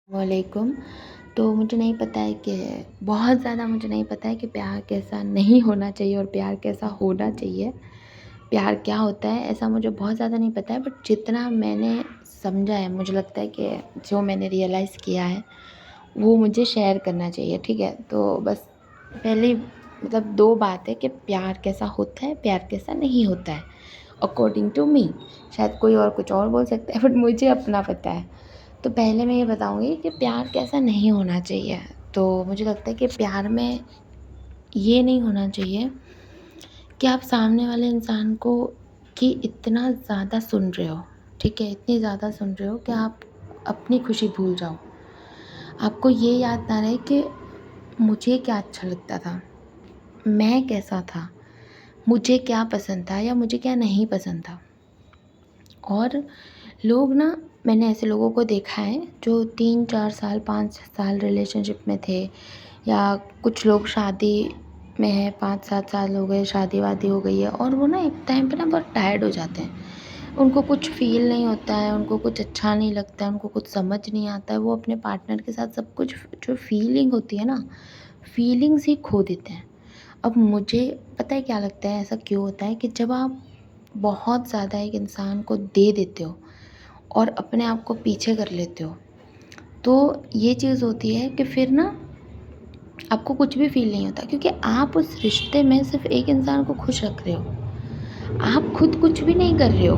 वालेकुम। तो मुझे नहीं पता है कि बहुत ज़्यादा मुझे नहीं पता है कि प्यार कैसा नहीं होना चाहिए और प्यार कैसा होना चाहिए। प्यार क्या होता है ऐसा मुझे बहुत ज़्यादा नहीं पता है, बट जितना मैंने समझा है मुझे लगता है कि जो मैंने रियलाइज़ किया है वो मुझे शेयर करना चाहिए, ठीक है? तो बस पहली 2 बात है कि प्यार कैसा होता है, प्यार कैसा नहीं होता है, अकॉर्डिंग टू मी। शायद कोई और कुछ और बोल सकता है, बट मुझे अपना पता है। तो पहले मैं ये बताऊँगी कि प्यार कैसा नहीं होना चाहिए। तो मुझे लगता है कि प्यार में ये नहीं होना चाहिए कि आप सामने वाले इंसान को कि इतना ज़्यादा सुन रहे हो, ठीक है? इतनी ज़्यादा सुन रहे हो कि आप अपनी खुशी भूल जाओ। आपको ये याद ना रहे कि मुझे क्या अच्छा लगता था, मैं कैसा था, मुझे क्या पसंद था या मुझे क्या नहीं पसंद था। और लोग ना मैंने ऐसे लोगों को देखा है जो 3-4 साल, 5 साल रिलेशनशिप में थे, या कुछ लोग शादी में हैं, 5-7 साल हो गए, शादी-वादी हो गई है और वो ना एक टाइम पे ना बहुत टायर्ड हो जाते हैं। उनको कुछ फ़ील नहीं होता है, उनको कुछ अच्छा नहीं लगता है, उनको कुछ समझ नहीं आता है। वो अपने पार्टनर के साथ सब कुछ जो फ़ीलिंग होती है ना, फ़ीलिंग्स ही खो देते हैं। अब मुझे पता है क्या लगता है ऐसा क्यों होता है कि जब आप बहुत ज़्यादा एक इंसान को दे देते हो और अपने आप को पीछे कर लेते हो, तो ये चीज़ होती है कि फिर ना आपको कुछ भी फ़ील नहीं होता, क्योंकि आप उस रिश्ते में सिर्फ़ एक इंसान को खुश रख रहे हो। आप खुद कुछ भी नहीं कर रहे हो,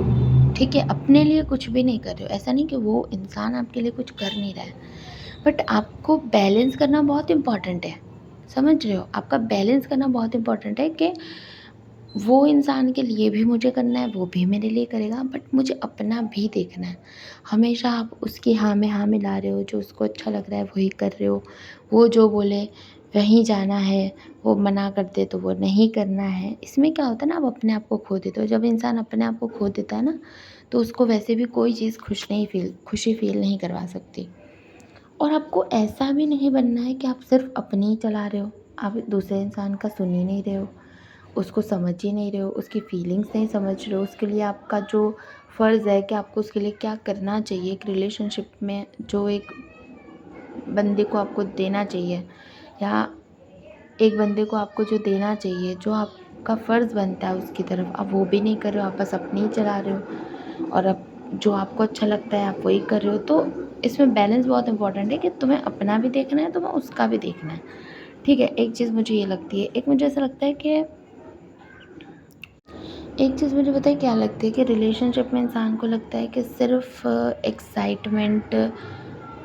ठीक है? अपने लिए कुछ भी नहीं कर रहे हो। ऐसा नहीं कि वो इंसान आपके लिए कुछ कर नहीं रहा है, बट आपको बैलेंस करना बहुत इम्पोर्टेंट है। समझ रहे हो? आपका बैलेंस करना बहुत इम्पोर्टेंट है कि वो इंसान के लिए भी मुझे करना है, वो भी मेरे लिए करेगा, बट मुझे अपना भी देखना है। हमेशा आप उसकी हाँ में हाँ मिला रहे हो, जो उसको अच्छा लग रहा है वही कर रहे हो, वो जो बोले वहीं जाना है, वो मना कर दे तो वो नहीं करना है। इसमें क्या होता है ना, आप अपने आप को खो देते हो। जब इंसान अपने आप को खो देता है ना, तो उसको वैसे भी कोई चीज़ खुशी फ़ील नहीं करवा सकती। और आपको ऐसा भी नहीं बनना है कि आप सिर्फ़ अपनी ही चला रहे हो, आप दूसरे इंसान का सुन ही नहीं रहे हो, उसको समझ ही नहीं रहे हो, उसकी फीलिंग्स नहीं समझ रहे हो, उसके लिए आपका जो फ़र्ज़ है कि आपको उसके लिए क्या करना चाहिए एक रिलेशनशिप में, जो एक बंदे को आपको देना चाहिए, या एक बंदे को आपको जो देना चाहिए, जो आपका फ़र्ज़ बनता है उसकी तरफ, आप वो भी नहीं कर रहे हो, आप बस अपनी ही चला रहे हो। और अब जो आपको अच्छा लगता है आप वही कर रहे हो। तो इसमें बैलेंस बहुत इम्पोर्टेंट है कि तुम्हें अपना भी देखना है, तुम्हें उसका भी देखना है, ठीक है? एक चीज़ मुझे ये लगती है, एक मुझे ऐसा लगता है कि एक चीज़ मुझे पता है क्या लगती है कि रिलेशनशिप में इंसान को लगता है कि सिर्फ़ एक्साइटमेंट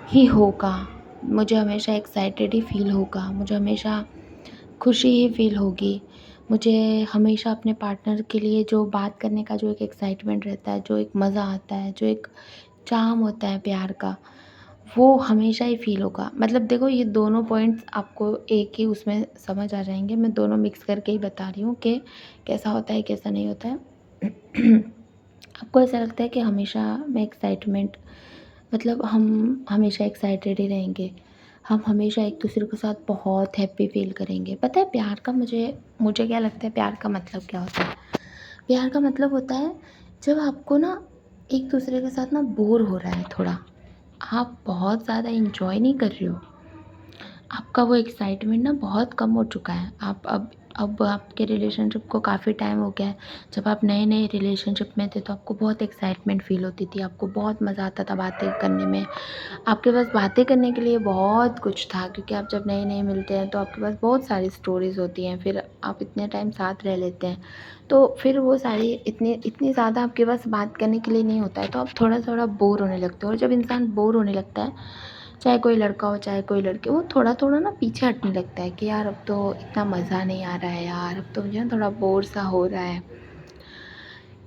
ही होगा, मुझे हमेशा एक्साइटेड ही फ़ील होगा, मुझे हमेशा खुशी ही फ़ील होगी। मुझे हमेशा अपने पार्टनर के लिए जो बात करने का जो एक एक्साइटमेंट रहता है, जो एक मज़ा आता है, जो एक चार्म होता है प्यार का, वो हमेशा ही फ़ील होगा। मतलब देखो, ये दोनों पॉइंट्स आपको एक ही उसमें समझ आ जाएँगे। मैं दोनों मिक्स करके ही बता रही हूँ कि कैसा होता है, कैसा नहीं होता है। आपको ऐसा लगता है कि हमेशा मैं एक्साइटमेंट, मतलब हम हमेशा एक्साइटेड ही रहेंगे, हम हमेशा एक-दूसरे के साथ बहुत हैप्पी फ़ील करेंगे। पता है प्यार का मुझे मुझे क्या लगता है, प्यार का मतलब क्या होता है? प्यार का मतलब होता है जब आपको ना एक-दूसरे के साथ ना बोर हो रहा है थोड़ा, आप बहुत ज़्यादा एन्जॉय नहीं कर रहे हो, आपका वो एक्साइटमेंट ना बहुत कम हो चुका है। आप अब आपके रिलेशनशिप को काफ़ी टाइम हो गया है। जब आप नए-नए रिलेशनशिप में थे तो आपको बहुत एक्साइटमेंट फ़ील होती थी, आपको बहुत मज़ा आता था बातें करने में। आपके पास बातें करने के लिए बहुत कुछ था, क्योंकि आप जब नए-नए मिलते हैं तो आपके पास बहुत सारी स्टोरीज़ होती हैं, फिर आप इतने टाइम साथ रह लेते हैं। तो फिर वो सारी इतनी इतनी ज़्यादा आपके पास बात करने के लिए नहीं होता है, तो आप थोड़ा-थोड़ा बोर होने लगते हो, और जब इंसान बोर होने लगता है, चाहे कोई लड़का हो चाहे कोई लड़की, वो थोड़ा-थोड़ा ना पीछे हटने लगता है कि यार अब तो इतना मज़ा नहीं आ रहा है यार, अब तो मुझे ना थोड़ा बोर सा हो रहा है।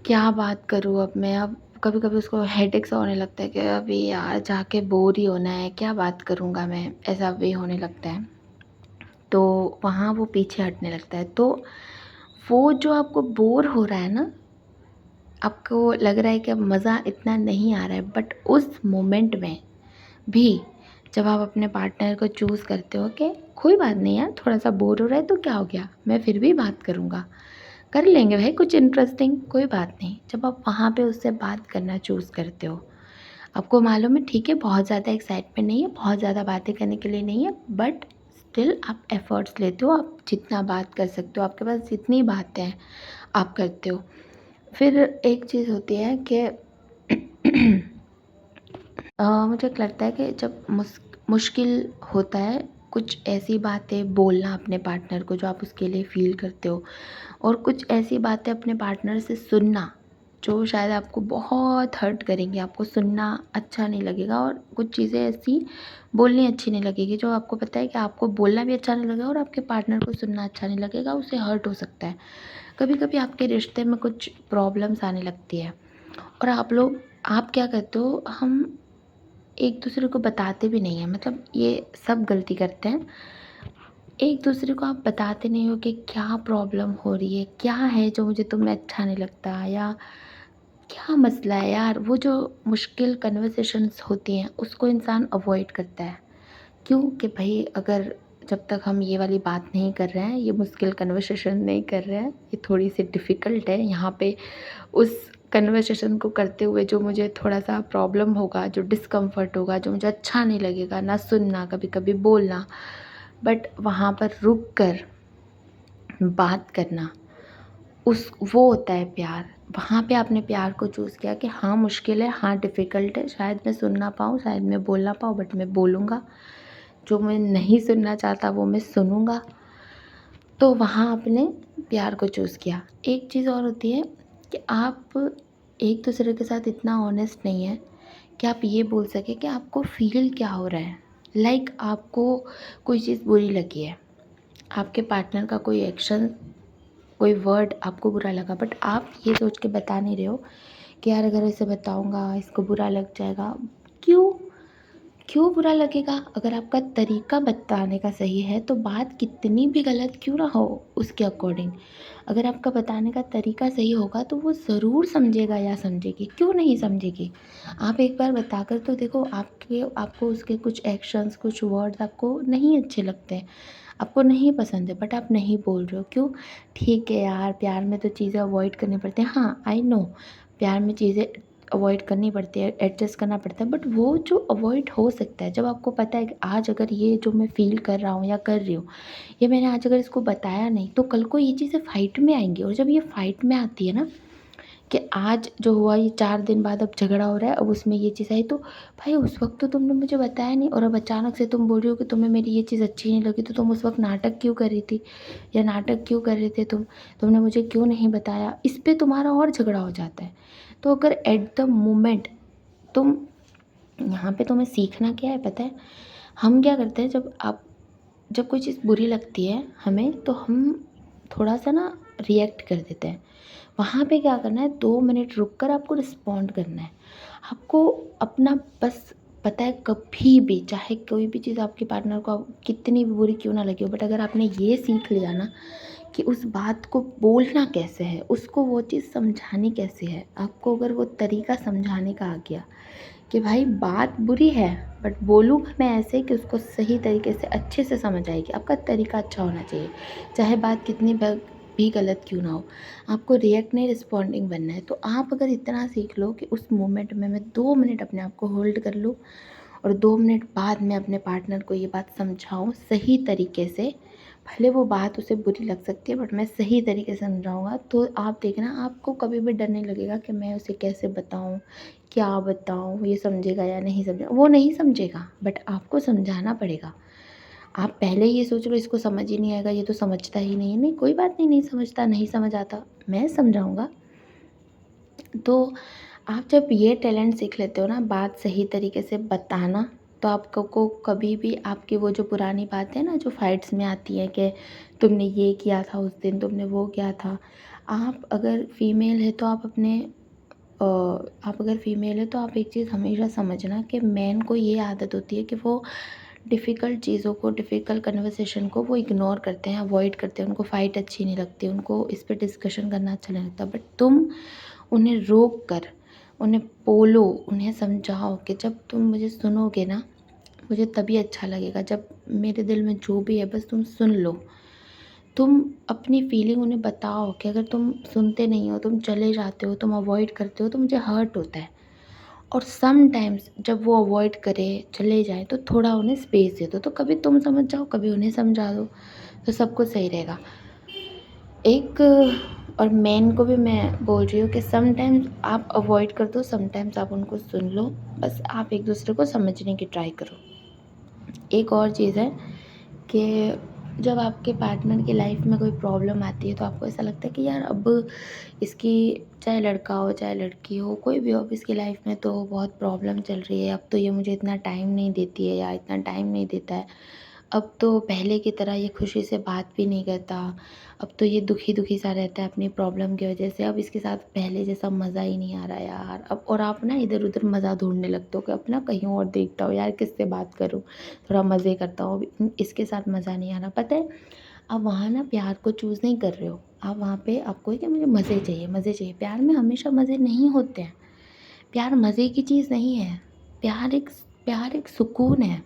क्या बात करूँ अब मैं, अब कभी-कभी उसको हेडेक सा होने लगता है कि अभी यार जाके बोर ही होना है, क्या बात करूँगा मैं, ऐसा भी होने लगता है। तो वहाँ वो पीछे हटने लगता है। तो वो जो आपको बोर हो रहा है ना, आपको लग रहा है कि अब मज़ा इतना नहीं आ रहा है, बट उस मोमेंट में भी जब आप अपने पार्टनर को चूज़ करते हो कि कोई बात नहीं यार, थोड़ा-सा बोर हो रहा है तो क्या हो गया, मैं फिर भी बात करूँगा, कर लेंगे भाई कुछ इंटरेस्टिंग, कोई बात नहीं। जब आप वहाँ पे उससे बात करना चूज़ करते हो, आपको मालूम है ठीक है बहुत ज़्यादा एक्साइटमेंट नहीं है, बहुत ज़्यादा बातें करने के लिए नहीं है, बट स्टिल आप एफ़र्ट्स लेते हो, आप जितना बात कर सकते हो, आपके पास जितनी बातें हैं आप करते हो। फिर एक चीज़ होती है कि मुझे लगता है कि जब मुश्किल होता है कुछ ऐसी बातें बोलना अपने पार्टनर को जो आप उसके लिए फ़ील करते हो, और कुछ ऐसी बातें अपने पार्टनर से सुनना जो शायद आपको बहुत हर्ट करेंगी, आपको सुनना अच्छा नहीं लगेगा, और कुछ चीज़ें ऐसी बोलनी अच्छी नहीं लगेगी जो आपको पता है कि आपको बोलना भी अच्छा नहीं लगेगा और आपके पार्टनर को सुनना अच्छा नहीं लगेगा, उसे हर्ट हो सकता है। कभी-कभी आपके रिश्ते में कुछ प्रॉब्लम्स आने लगती है और आप क्या करते हो, हम एक दूसरे को बताते भी नहीं हैं, मतलब ये सब गलती करते हैं। एक दूसरे को आप बताते नहीं हो कि क्या प्रॉब्लम हो रही है, क्या है जो मुझे तुम में अच्छा नहीं लगता, या क्या मसला है यार। वो जो मुश्किल कन्वर्सेशंस होती हैं उसको इंसान अवॉइड करता है। क्यों कि भई अगर जब तक हम ये वाली बात नहीं कर रहे हैं, ये मुश्किल कन्वर्सेशन नहीं कर रहे हैं, ये थोड़ी-सी डिफ़िकल्ट है, यहाँ पे उस कन्वर्सेशन को करते हुए जो मुझे थोड़ा-सा प्रॉब्लम होगा, जो डिस्कम्फ़र्ट होगा, जो मुझे अच्छा नहीं लगेगा, ना सुनना, कभी-कभी बोलना, बट वहाँ पर रुक कर बात करना, उस वो होता है प्यार। वहाँ पे आपने प्यार को चूज़ किया कि हाँ, मुश्किल है, हाँ, डिफ़िकल्ट है, शायद मैं सुन ना पाऊँ, शायद मैं बोल ना पाऊँ, बट मैं बोलूँगा। जो मैं नहीं सुनना चाहता वो मैं सुनूँगा। तो वहाँ आपने प्यार को चूज़ किया। एक चीज़ और होती है कि आप एक दूसरे के साथ इतना ऑनेस्ट नहीं हैं कि आप ये बोल सकें कि आपको फ़ील क्या हो रहा है। लाइक आपको कोई चीज़ बुरी लगी है, आपके पार्टनर का कोई एक्शन, कोई वर्ड आपको बुरा लगा, बट आप ये सोच के बता नहीं रहे हो कि यार अगर इसे बताऊँगा इसको बुरा लग जाएगा। क्यों? क्यों बुरा लगेगा? अगर आपका तरीका बताने का सही है तो बात कितनी भी गलत क्यों ना हो उसके अकॉर्डिंग, अगर आपका बताने का तरीका सही होगा तो वो ज़रूर समझेगा या समझेगी, क्यों नहीं समझेगी? आप एक बार बताकर तो देखो, आपको उसके कुछ एक्शंस, कुछ वर्ड्स आपको नहीं अच्छे लगते हैं, आपको नहीं पसंद है, बट आप नहीं बोल रहे हो, क्यों? ठीक है यार, प्यार में तो चीज़ें अवॉइड करनी पड़ती हैं। हाँ, आई नो, प्यार में चीज़ें अवॉइड करनी पड़ती है, एडजस्ट करना पड़ता है, बट वो जो अवॉइड हो सकता है, जब आपको पता है कि आज अगर ये जो मैं फ़ील कर रहा हूँ या कर रही हूँ, ये मैंने आज अगर इसको बताया नहीं तो कल को ये चीज़ें फ़ाइट में आएँगी, और जब ये फ़ाइट में आती है ना कि आज जो हुआ ये 4 दिन बाद अब झगड़ा हो रहा है, अब उसमें ये चीज़ आई, तो भाई उस वक़्त तो तुमने मुझे बताया नहीं, और अब अचानक से तुम बोल रही हो कि तुम्हें मेरी ये चीज़ अच्छी नहीं लगी, तो तुम उस वक़्त नाटक क्यों कर रही थी या नाटक क्यों कर रहे थे तुम? तुमने मुझे क्यों नहीं बताया? इस पे तुम्हारा और झगड़ा हो जाता है। तो अगर एट द मोमेंट तुम, यहाँ पे तुम्हें सीखना क्या है पता है? हम क्या करते हैं, जब कोई चीज़ बुरी लगती है हमें, तो हम थोड़ा-सा ना रिएक्ट कर देते हैं। वहाँ पे क्या करना है, 2 मिनट रुक कर आपको रिस्पॉन्ड करना है। आपको अपना बस पता है, कभी भी चाहे कोई भी चीज़ आपके पार्टनर को कितनी भी बुरी क्यों ना लगी हो, बट अगर आपने ये सीख लिया ना कि उस बात को बोलना कैसे है, उसको वो चीज़ समझानी कैसे है, आपको अगर वो तरीका समझाने का आ गया कि भाई बात बुरी है बट बोलूँगा मैं ऐसे कि उसको सही तरीके से अच्छे से समझ आएगी। आपका तरीका अच्छा होना चाहिए, चाहे बात कितनी भी गलत क्यों ना हो। आपको रिएक्ट नहीं, रिस्पॉन्डिंग बनना है। तो आप अगर इतना सीख लो कि उस मोमेंट में मैं 2 मिनट अपने आप को होल्ड कर लूँ और 2 मिनट बाद मैं अपने पार्टनर को ये बात समझाऊँ सही तरीके से, भले वो बात उसे बुरी लग सकती है बट मैं सही तरीके से समझाऊँगा, तो आप देखना आपको कभी भी डर नहीं लगेगा कि मैं उसे कैसे बताऊँ, क्या बताऊँ, ये समझेगा या नहीं समझेगा। वो नहीं समझेगा बट आपको समझाना पड़ेगा। आप पहले ये सोच लो इसको समझ ही नहीं आएगा, ये तो समझता ही नहीं है। नहीं, कोई बात नहीं, नहीं समझता, नहीं समझ आता, मैं समझाऊँगा। तो आप जब ये टैलेंट सीख लेते हो ना बात सही तरीके से बताना, तो आपको को कभी भी आपकी वो जो पुरानी बातें ना जो फाइट्स में आती हैं कि तुमने ये किया था उस दिन, तुमने वो किया था। आप अगर फीमेल है तो आप अगर फीमेल है तो आप एक चीज़ हमेशा समझना कि मैन को ये आदत होती है कि वो डिफ़िकल्ट चीज़ों को, डिफ़िकल्ट कन्वर्सेशन को वो इग्नोर करते हैं, अवॉइड करते हैं, उनको फ़ाइट अच्छी नहीं लगती, उनको इस पे डिस्कशन करना अच्छा नहीं लगता। बट तुम उन्हें रोक कर, उन्हें बोलो, उन्हें समझाओ कि जब तुम मुझे सुनोगे ना, मुझे तभी अच्छा लगेगा। जब मेरे दिल में जो भी है बस तुम सुन लो। तुम अपनी फीलिंग उन्हें बताओ कि अगर तुम सुनते नहीं हो, तुम चले जाते हो, तुम अवॉइड करते हो तो मुझे हर्ट होता है। और सम टाइम्स जब वो अवॉइड करे, चले जाएँ, तो थोड़ा उन्हें स्पेस दे दो। तो कभी तुम समझ जाओ, कभी उन्हें समझा दो, तो सब कुछ सही रहेगा। एक और मेन को भी मैं बोल रही हूँ कि सम टाइम्स आप अवॉइड कर दो, सम टाइम्स आप उनको सुन लो। बस आप एक-दूसरे को समझने की ट्राई करो। एक और चीज़ है कि जब आपके पार्टनर की लाइफ में कोई प्रॉब्लम आती है, तो आपको ऐसा लगता है कि यार अब इसकी, चाहे लड़का हो चाहे लड़की हो, कोई भी हो, अब इसकी लाइफ में तो बहुत प्रॉब्लम चल रही है, अब तो ये मुझे इतना टाइम नहीं देती है या इतना टाइम नहीं देता है, अब तो पहले की तरह ये खुशी से बात भी नहीं करता, अब तो ये दुखी दुखी सा रहता है अपनी प्रॉब्लम की वजह से, अब इसके साथ पहले जैसा मज़ा ही नहीं आ रहा यार। अब और आप ना इधर उधर मज़ा ढूंढने लगते हो कि अपना कहीं और देखता हो, यार किससे बात करूँ, थोड़ा मज़े करता हूँ, अब इसके साथ मज़ा नहीं आ रहा। पता है, आप वहाँ ना प्यार को चूज़ नहीं कर रहे हो, आप वहाँ पे आपको है कि मुझे मज़े चाहिए, मज़े चाहिए। प्यार में हमेशा मज़े नहीं होते हैं, प्यार मज़े की चीज़ नहीं है। प्यार एक सुकून है।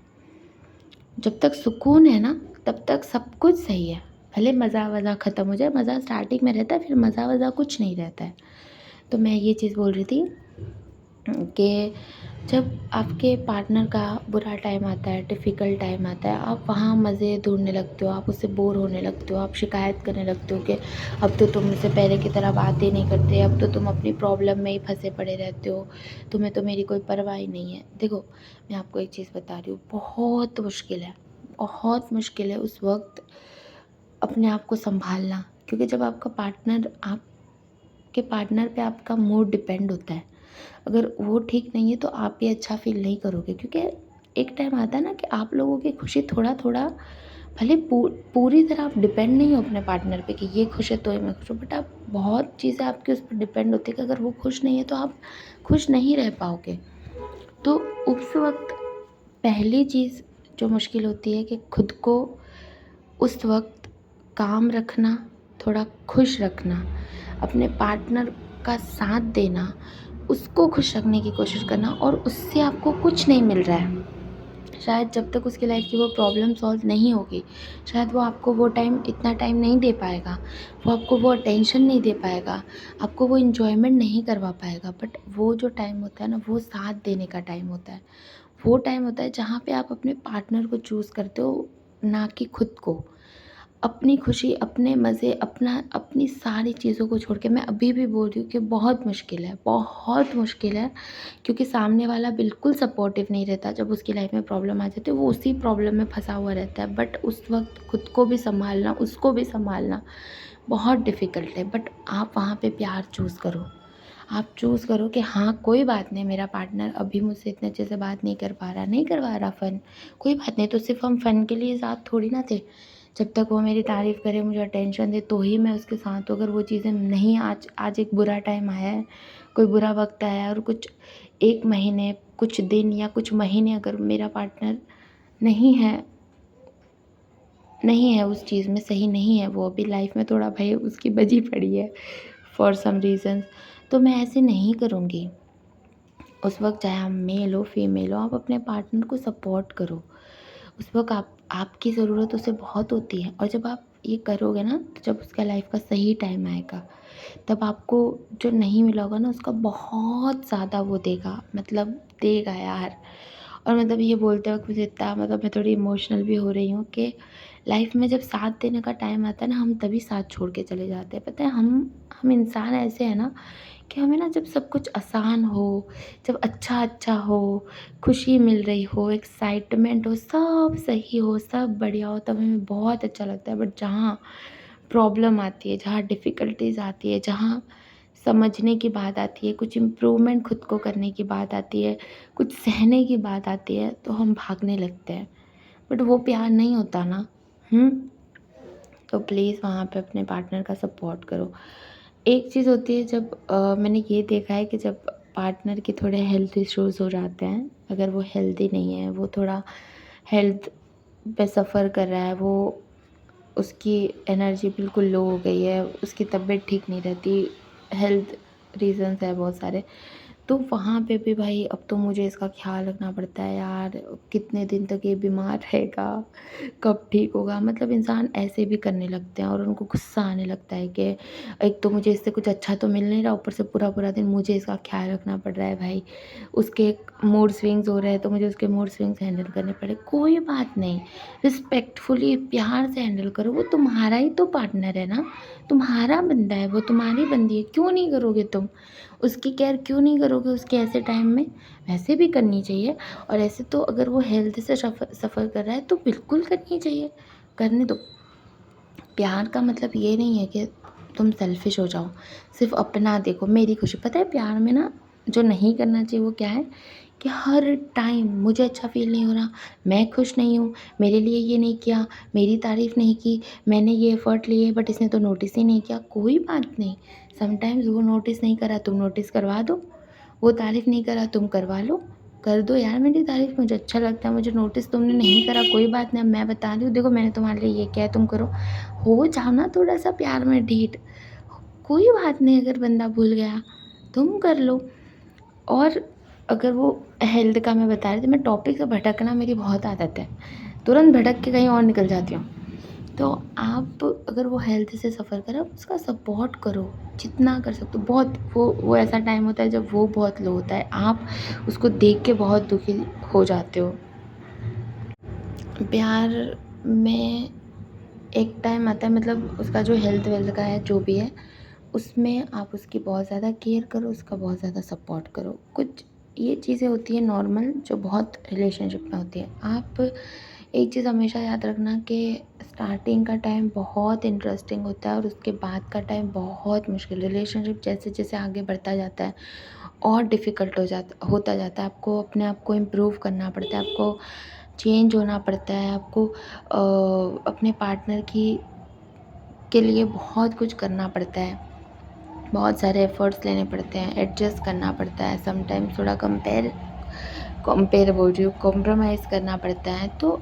जब तक सुकून है ना, तब तक सब कुछ सही है। भले मज़ा वज़ा ख़त्म हो जाए, मज़ा स्टार्टिंग में रहता है, फिर मज़ा वज़ा कुछ नहीं रहता है। तो मैं ये चीज़ बोल रही थी कि जब आपके पार्टनर का बुरा टाइम आता है, डिफ़िकल्ट टाइम आता है, आप वहाँ मज़े ढूँढने लगते हो, आप उससे बोर होने लगते हो, आप शिकायत करने लगते हो कि अब तो तुम मुझसे पहले की तरह बात ही नहीं करते, अब तो तुम अपनी प्रॉब्लम में ही फँसे पड़े रहते हो, तुम्हें तो मेरी कोई परवाह ही नहीं है। देखो, मैं आपको एक चीज़ बता रही हूँ, बहुत मुश्किल है उस वक़्त अपने आप को सँभालना, क्योंकि जब आपके पार्टनर पे आपका मूड डिपेंड होता है। अगर वो ठीक नहीं है तो आप भी अच्छा फ़ील नहीं करोगे, क्योंकि एक टाइम आता है ना कि आप लोगों की खुशी थोड़ा-थोड़ा, भले पूरी तरह आप डिपेंड नहीं हो अपने पार्टनर पे कि ये खुश है तो ही मैं खुश हूँ, बट आप बहुत चीज़ें आपकी उस पर डिपेंड होती है कि अगर वो खुश नहीं है तो आप खुश नहीं रह पाओगे। तो उस वक़्त पहली चीज़ जो मुश्किल होती है कि खुद को उस वक़्त काम रखना, थोड़ा खुश रखना, अपने पार्टनर का साथ देना, उसको खुश रखने की कोशिश करना, और उससे आपको कुछ नहीं मिल रहा है। शायद जब तक उसकी लाइफ़ की वो प्रॉब्लम सॉल्व नहीं होगी, शायद वो आपको वो टाइम, इतना टाइम नहीं दे पाएगा, वो आपको वो अटेंशन नहीं दे पाएगा, आपको वो एन्जॉयमेंट नहीं करवा पाएगा। बट वो जो टाइम होता है ना, वो साथ देने का टाइम होता है। वो टाइम होता है जहाँ पे आप अपने पार्टनर को चूज़ करते हो, ना कि खुद को। अपनी खुशी, अपने मज़े, अपनी सारी चीज़ों को छोड़ के, मैं अभी भी बोल रही हूँ कि बहुत मुश्किल है, बहुत मुश्किल है, क्योंकि सामने वाला बिल्कुल सपोर्टिव नहीं रहता। जब उसकी लाइफ़ में प्रॉब्लम आ जाती है, वो उसी प्रॉब्लम में फँसा हुआ रहता है। बट उस वक़्त खुद को भी सँभालना, उसको भी सँभालना बहुत डिफ़िकल्ट है। बट आप वहाँ पे प्यार चूज़ करो। आप चूज़ करो कि हाँ, कोई बात नहीं, मेरा पार्टनर अभी मुझसे इतने अच्छे से बात नहीं कर पा रहा, नहीं करवा रहा फ़न, कोई बात नहीं, तो सिर्फ़ हम फ़न के लिए साथ थोड़ी ना थे। जब तक वो मेरी तारीफ़ करे, मुझे अटेंशन दे, तो ही मैं उसके साथ हूँ। अगर वो चीज़ें नहीं, आज एक बुरा टाइम आया है, कोई बुरा वक़्त आया है, और कुछ 1 महीने, कुछ दिन या कुछ महीने अगर मेरा पार्टनर नहीं है, उस चीज़ में सही नहीं है, वो अभी लाइफ़ में थोड़ा भई उसकी बजी पड़ी है फॉर सम रीज़न्स, तो मैं ऐसे नहीं करूँगी। उस वक़्त चाहे आप मेल हो, फीमेल हो, आप अपने पार्टनर को सपोर्ट करो। उस वक़्त आपकी ज़रूरत उसे बहुत होती है, और जब आप ये करोगे ना, तो जब उसका लाइफ़ का सही टाइम आएगा, तब आपको जो नहीं मिला होगा ना, उसका बहुत ज़्यादा वो देगा, मतलब देगा यार। और मतलब ये बोलते वक़्त मुझे इतना, मतलब मैं थोड़ी इमोशनल भी हो रही हूँ कि लाइफ़ में जब साथ देने का टाइम आता है ना, हम तभी साथ छोड़ के चले जाते हैं। पता है, हम इंसान ऐसे हैं ना कि हमें ना, जब सब कुछ आसान हो, जब अच्छा-अच्छा हो, खुशी मिल रही हो, एक्साइटमेंट हो, सब सही हो, सब बढ़िया हो, तब हमें बहुत अच्छा लगता है। बट जहाँ प्रॉब्लम आती है, जहाँ डिफ़िकल्टीज़ आती है, जहाँ समझने की बात आती है, कुछ इम्प्रूवमेंट खुद को करने की बात आती है, कुछ सहने की बात आती है, तो हम भागने लगते हैं। बट वो प्यार नहीं होता ना। हुँ? तो प्लीज़ वहाँ पे अपने पार्टनर का सपोर्ट करो। एक चीज़ होती है, जब मैंने ये देखा है कि जब पार्टनर के थोड़े हेल्थ इश्यूज़ हो जाते हैं, अगर वो हेल्दी नहीं है, वो थोड़ा हेल्थ पे सफ़र कर रहा है, वो उसकी एनर्जी बिल्कुल लो हो गई है, उसकी तबीयत ठीक नहीं रहती, हेल्थ रीज़न्स है बहुत सारे। तो वहाँ पे भी भाई अब तो मुझे इसका ख़्याल रखना पड़ता है यार, कितने दिन तक ये बीमार रहेगा, कब ठीक होगा। मतलब इंसान ऐसे भी करने लगते हैं और उनको गुस्सा आने लगता है कि एक तो मुझे इससे कुछ अच्छा तो मिल नहीं रहा, ऊपर से पूरा-पूरा दिन मुझे इसका ख़्याल रखना पड़ रहा है भाई। उसके मूड स्विंग्स हो रहे हैं तो मुझे उसके मूड स्विंग्स हैंडल करने पड़े। कोई बात नहीं, रिस्पेक्टफुली प्यार से हैंडल करो, वो तुम्हारा ही तो पार्टनर है ना, तुम्हारा बंदा है, वो तुम्हारी बंदी है, क्यों नहीं करोगे तुम? उसकी केयर क्यों नहीं करोगे उसके ऐसे टाइम में? वैसे भी करनी चाहिए। और ऐसे तो अगर वो हेल्थ से सफ़र कर रहा है तो बिल्कुल करनी चाहिए, करने दो। प्यार का मतलब ये नहीं है कि तुम सेल्फ़िश हो जाओ, सिर्फ़ अपना देखो, मेरी खुशी। पता है प्यार में ना जो नहीं करना चाहिए वो क्या है कि हर टाइम मुझे अच्छा फ़ील नहीं हो रहा, मैं खुश नहीं हूँ, मेरे लिए ये नहीं किया, मेरी तारीफ़ नहीं की, मैंने ये एफ़र्ट लिए बट इसने तो नोटिस ही नहीं किया। कोई बात नहीं, समटाइम्स वो नोटिस नहीं करा, तुम नोटिस करवा दो। वो तारीफ़ नहीं करा, तुम करवा लो। कर दो यार मेरी तारीफ़, मुझे अच्छा लगता है, मुझे नोटिस तुमने नहीं करा, कोई बात नहीं, अब मैं बता रही हूँ, देखो मैंने तुम्हारे लिए ये किया है, तुम करो। हो जाओ ना थोड़ा-सा प्यार में ढीठ। कोई बात नहीं अगर बंदा भूल गया, तुम कर लो। और अगर वो हेल्थ का मैं बता रही थी, मैं टॉपिक से भटकना मेरी बहुत आदत है। तुरंत भटक के कहीं और निकल जाती हूँ। तो आप अगर वो हेल्थ से सफ़र कर रहा है, उसका सपोर्ट करो, जितना कर सकते हो। बहुत वो ऐसा टाइम होता है जब वो बहुत लो होता है, आप उसको देख के बहुत दुखी हो जाते हो। प्यार में एक टाइम आता है, मतलब उसका जो हेल्थ वेल्थ का है, जो भी है, उसमें आप उसकी बहुत ज़्यादा केयर करो, उसका बहुत ज़्यादा सपोर्ट करो। कुछ ये चीज़ें होती हैं नॉर्मल जो बहुत रिलेशनशिप में होती है। आप एक चीज़ हमेशा याद रखना कि स्टार्टिंग का टाइम बहुत इंटरेस्टिंग होता है और उसके बाद का टाइम बहुत मुश्किल। रिलेशनशिप जैसे-जैसे आगे बढ़ता जाता है और डिफ़िकल्ट होता जाता है। आपको अपने आप को इम्प्रूव करना पड़ता है, आपको चेंज होना पड़ता है, आपको अपने पार्टनर की के लिए बहुत कुछ करना पड़ता है। बहुत सारे एफ़र्ट्स लेने पड़ते हैं, एडजस्ट करना पड़ता है, समटाइम्स थोड़ा कंपेयर बोल रही हूँ, कॉम्प्रोमाइज़ करना पड़ता है, तो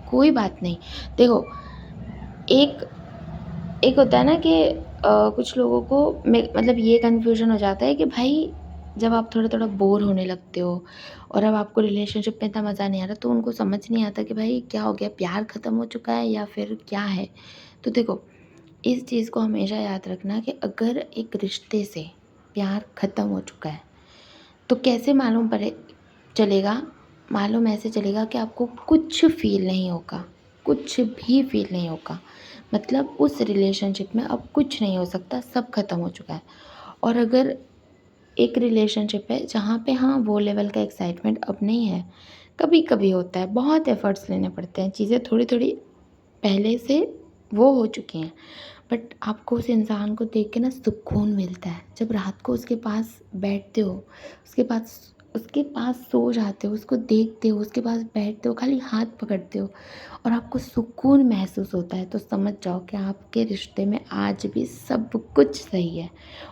कोई बात नहीं। देखो, एक एक होता है ना कि कुछ लोगों को मतलब ये कन्फ्यूज़न हो जाता है कि भाई जब आप थोड़ा-थोड़ा बोर होने लगते हो और अब आपको रिलेशनशिप में इतना मज़ा नहीं आ रहा, तो उनको समझ नहीं आता कि भाई क्या हो गया, प्यार ख़त्म हो चुका है या फिर क्या है? तो देखो, इस चीज़ को हमेशा याद रखना कि अगर एक रिश्ते से प्यार ख़त्म हो चुका है, तो कैसे चलेगा? मालूम ऐसे चलेगा कि आपको कुछ फ़ील नहीं होगा, कुछ भी फ़ील नहीं होगा। मतलब उस रिलेशनशिप में अब कुछ नहीं हो सकता, सब ख़त्म हो चुका है। और अगर एक रिलेशनशिप है जहाँ पे हाँ, वो लेवल का एक्साइटमेंट अब नहीं है, कभी-कभी होता है, बहुत एफ़र्ट्स लेने पड़ते हैं, चीज़ें थोड़ी-थोड़ी पहले से वो हो चुकी हैं। बट आपको उस इंसान को देख के ना सुकून मिलता है। जब रात को उसके पास बैठते हो, उसके पास सो जाते हो, उसको देखते हो, उसके पास बैठते हो, खाली हाथ पकड़ते हो और आपको सुकून महसूस होता है, तो समझ जाओ कि आपके रिश्ते में आज भी सब कुछ सही है।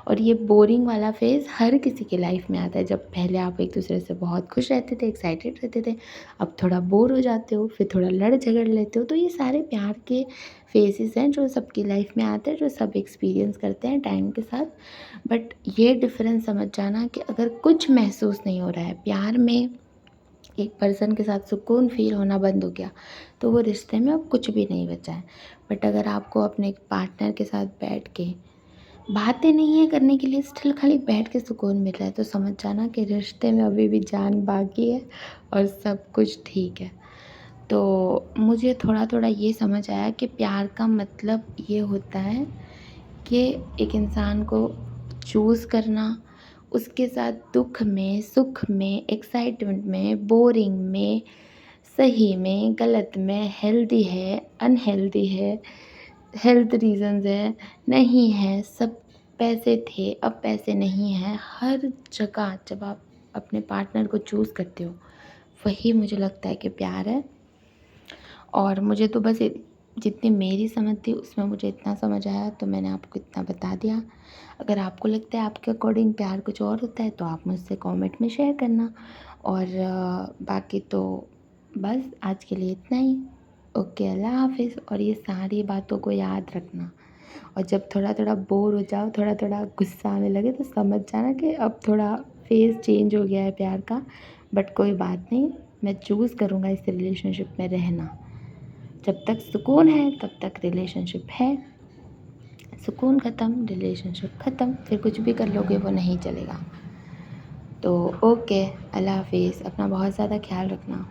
और ये बोरिंग वाला फ़ेज़ हर किसी की लाइफ़ में आता है। जब पहले आप एक-दूसरे से बहुत खुश रहते थे, एक्साइटेड रहते थे, अब थोड़ा बोर हो जाते हो, फिर थोड़ा लड़-झगड़ लेते हो। तो ये सारे प्यार के फ़ेज़ेज़ हैं जो सबकी लाइफ़ में आते हैं, जो सब एक्सपीरियंस करते हैं टाइम के साथ। बट ये डिफ़रेंस समझ जाना कि अगर कुछ महसूस नहीं हो रहा है, प्यार में एक पर्सन के साथ सुकून फ़ील होना बंद हो गया, तो वो रिश्ते में अब कुछ भी नहीं बचा है। बट अगर आपको अपने पार्टनर के साथ बैठ के बातें नहीं है करने के लिए, स्टिल खाली बैठ के सुकून मिल रहा है, तो समझ जाना कि रिश्ते में अभी भी जान बाकी है और सब कुछ ठीक है। तो मुझे थोड़ा-थोड़ा ये समझ आया कि प्यार का मतलब ये होता है कि एक इंसान को चूज़ करना, उसके साथ दुःख में, सुख में, एक्साइटमेंट में, बोरिंग में, सही में, गलत में, हेल्दी है, अनहेल्दी है, हेल्थ रीज़न्स है, नहीं है, सब पैसे थे, अब पैसे नहीं हैं, हर जगह जब आप अपने पार्टनर को चूज़ करते हो, वही मुझे लगता है कि प्यार है। और मुझे तो बस जितनी मेरी समझ थी उसमें मुझे इतना समझ आया, तो मैंने आपको इतना बता दिया। अगर आपको लगता है आपके अकॉर्डिंग प्यार कुछ और होता है तो आप मुझसे कमेंट में शेयर करना। और बाकी तो बस आज के लिए इतना ही। ओके, अल्लाह हाफ़िज़। और ये सारी बातों को याद रखना। और जब थोड़ा-थोड़ा बोर हो जाओ, थोड़ा-थोड़ा गुस्सा आने लगे तो समझ जाना कि अब थोड़ा फेस चेंज हो गया है प्यार का, बट कोई बात नहीं, मैं चूज़ करूँगा इस रिलेशनशिप में रहना। जब तक सुकून है तब तक रिलेशनशिप है, सुकून ख़त्म रिलेशनशिप ख़त्म, फिर कुछ भी कर लोगे वो नहीं चलेगा। तो ओके, अल्लाह हाफ़िज़, अपना बहुत ज़्यादा ख़्याल रखना।